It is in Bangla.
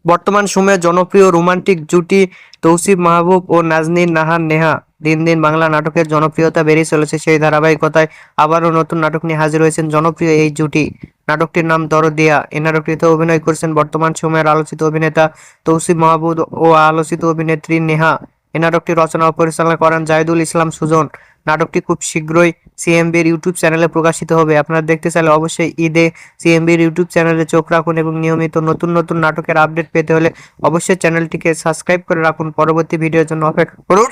বর্তমান সময়ে জনপ্রিয় রোমান্টিক জুটি তৌসিফ মাহবুব ও নাজনীন নাহার নেহা দিন দিন বাংলা নাটকের জনপ্রিয়তা বেড়েই চলেছে। সেই ধারাবাহিকতায় আবারও নতুন নাটক নিয়ে হাজির হয়েছেন জনপ্রিয় এই জুটি। নাটকটির নাম দরদিয়া। এই নাটকটিতে অভিনয় করেছেন বর্তমান সময়ের আলোচিত অভিনেতা তৌসিফ মাহবুব ও আলোচিত অভিনেত্রী নেহা। এই নাটকটি রচনা ও পরিচালনা করেন জাহিদুল ইসলাম সুজন। নাটকটি খুব শীঘ্রই সিএমবির ইউটিউব চ্যানেলে প্রকাশিত হবে। আপনারা দেখতে চাইলে অবশ্যই ঈদে সিএমবির ইউটিউব চ্যানেলে চোখ রাখুন এবং নিয়মিত নতুন নতুন নাটকের আপডেট পেতে হলে অবশ্যই চ্যানেলটিকে সাবস্ক্রাইব করে রাখুন। পরবর্তী ভিডিওর জন্য অপেক্ষা করুন।